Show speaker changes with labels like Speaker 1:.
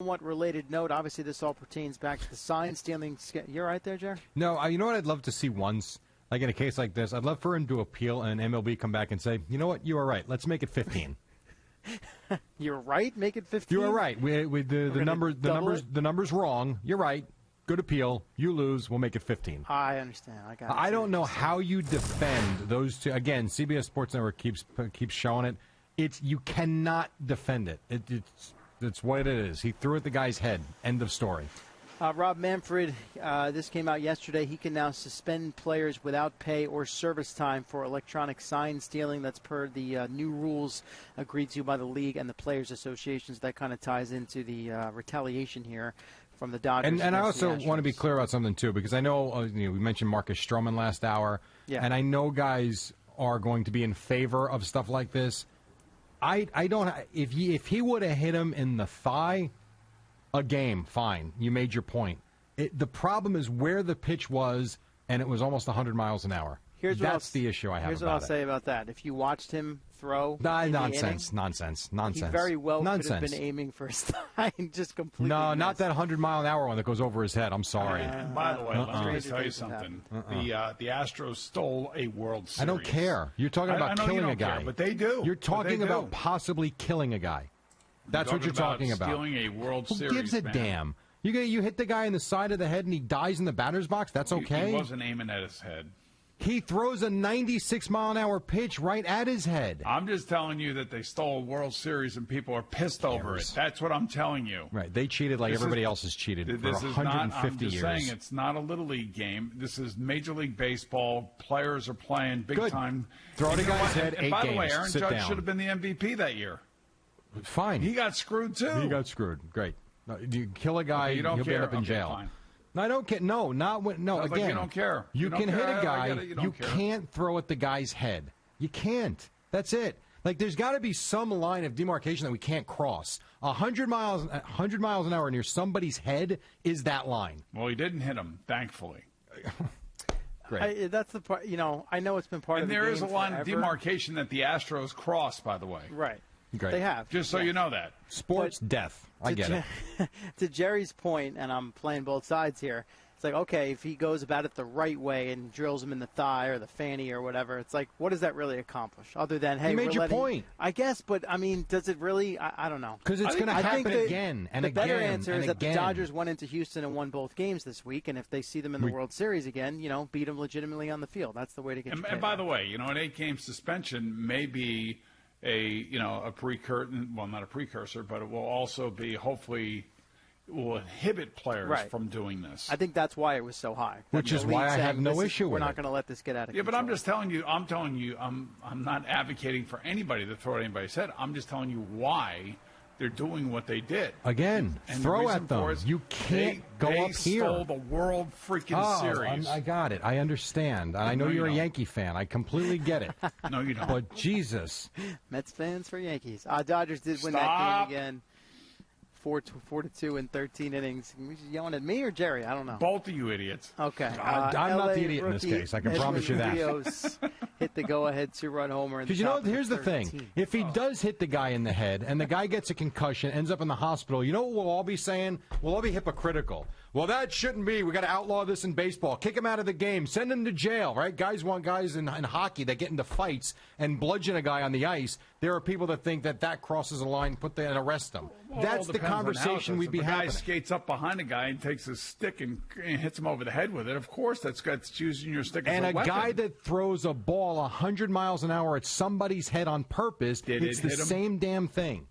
Speaker 1: Somewhat related note, obviously this all pertains back to the sign stealing. You're right there, Jerry?
Speaker 2: No, you know what I'd love to see once? Like in a case like this, I'd love for him to appeal and MLB come back and say, you know what, you are right. Let's make it 15.
Speaker 1: You're right. Make it 15.
Speaker 2: You are right. The number's wrong. You're right. Good appeal. You lose. We'll make it 15.
Speaker 1: I understand.
Speaker 2: I don't know how you defend those two. Again, CBS Sports Network keeps showing it. You cannot defend it. It's what it is. He threw at the guy's head. End of story.
Speaker 1: Rob Manfred, this came out yesterday. He can now suspend players without pay or service time for electronic sign stealing. That's per the new rules agreed to by the league and the players' associations. That kind of ties into the retaliation here from the Dodgers.
Speaker 2: And I also want to be clear about something, too, because I know we mentioned Marcus Stroman last hour.
Speaker 1: Yeah.
Speaker 2: And I know guys are going to be in favor of stuff like this. I don't. If he would have hit him in the thigh, a game, fine. You made your point. The problem is where the pitch was, and it was almost 100 miles an hour. That's the issue I have.
Speaker 1: Here's what I'll say about that. If you watched him throw,
Speaker 2: nonsense.
Speaker 1: He very well could have been aiming for his thigh and just completely.
Speaker 2: No, not that 100-mile-an-hour one that goes over his head. I'm sorry.
Speaker 3: And by the way, let me tell you something. The Astros stole a World Series.
Speaker 2: I don't care. You're talking about killing a guy,
Speaker 3: but they do.
Speaker 2: You're talking about possibly killing a guy. That's what you're talking about.
Speaker 3: Stealing a World Series.
Speaker 2: Who gives a damn? You hit the guy in the side of the head and he dies in the batter's box? That's okay?
Speaker 3: He wasn't aiming at his head.
Speaker 2: He throws a 96-mile-an-hour pitch right at his head.
Speaker 3: I'm just telling you that they stole a World Series and people are pissed over it. That's what I'm telling you.
Speaker 2: Right. They cheated like everybody else has cheated for 150 years.
Speaker 3: I'm just saying it's not a Little League game. This is Major League Baseball. Players are playing big time.
Speaker 2: Throw at a guy's head, 8 games.
Speaker 3: By the way, Aaron Judge should have been the MVP that year.
Speaker 2: Fine.
Speaker 3: He got screwed, too.
Speaker 2: He got screwed. Great. No, you kill a guy, he'll end up in jail.
Speaker 3: Fine.
Speaker 2: No, I don't care. No, not when. No,
Speaker 3: Sounds
Speaker 2: again.
Speaker 3: Like you don't care.
Speaker 2: You can hit a guy. You can't throw at the guy's head. You can't. That's it. Like there's got to be some line of demarcation that we can't cross. 100 miles an hour near somebody's head is that line.
Speaker 3: Well, he didn't hit him, thankfully.
Speaker 2: Great.
Speaker 1: That's the part. I know it's been part of the game.
Speaker 3: And there is a line
Speaker 1: forever.
Speaker 3: of demarcation that the Astros crossed, by the way.
Speaker 1: Right.
Speaker 2: Great.
Speaker 1: They have.
Speaker 3: Just so you know that.
Speaker 2: Sports death. I get it.
Speaker 1: To Jerry's point, and I'm playing both sides here, it's like, okay, if he goes about it the right way and drills him in the thigh or the fanny or whatever, it's like, what does that really accomplish? Other than, hey,
Speaker 2: you made your point.
Speaker 1: I guess, but, I mean, does it really? I don't know.
Speaker 2: Because it's going to happen again and again.
Speaker 1: The better answer is that the Dodgers went into Houston and won both games this week, and if they see them in the World Series again, beat them legitimately on the field. That's the way to get your
Speaker 3: And by the way, an 8-game suspension may be a precursor, well, not a precursor, but it will also be hopefully will inhibit players from doing this.
Speaker 1: I think that's why it was so high.
Speaker 2: Which is why I have no issue with it.
Speaker 1: We're not going to let this get out of control.
Speaker 3: Yeah, but I'm just telling you, I'm not advocating for anybody to throw at anybody's head. I'm just telling you why they're doing what they did.
Speaker 2: Again,
Speaker 3: and
Speaker 2: throw at them. You can't go up here.
Speaker 3: They stole the World freaking Series.
Speaker 2: I got it. I understand. I know you're a Yankee fan. I completely get it.
Speaker 3: No, you don't.
Speaker 2: But Jesus.
Speaker 1: Mets fans for Yankees. Dodgers did win that game again. 4-2 in 13 innings. Are you yelling at me or Jerry? I don't know.
Speaker 3: Both of you idiots.
Speaker 1: Okay.
Speaker 2: I'm not the idiot in this case. I can promise you that.
Speaker 1: Rios hit the go-ahead 2-run homer.
Speaker 2: Because here's the thing. If he does hit the guy in the head and the guy gets a concussion, ends up in the hospital, you know what we'll all be saying? We'll all be hypocritical. Well, that shouldn't be. We got to outlaw this in baseball. Kick him out of the game. Send him to jail, right? Guys want guys in hockey that get into fights and bludgeon a guy on the ice. There are people that think that crosses a line, and arrest them.
Speaker 3: Well,
Speaker 2: that's the conversation we'd be having.
Speaker 3: If a guy skates up behind a guy and takes his stick and hits him over the head with it, of course that's using your stick as a weapon.
Speaker 2: And a guy that throws a ball 100 miles an hour at somebody's head on purpose, it's the same damn thing.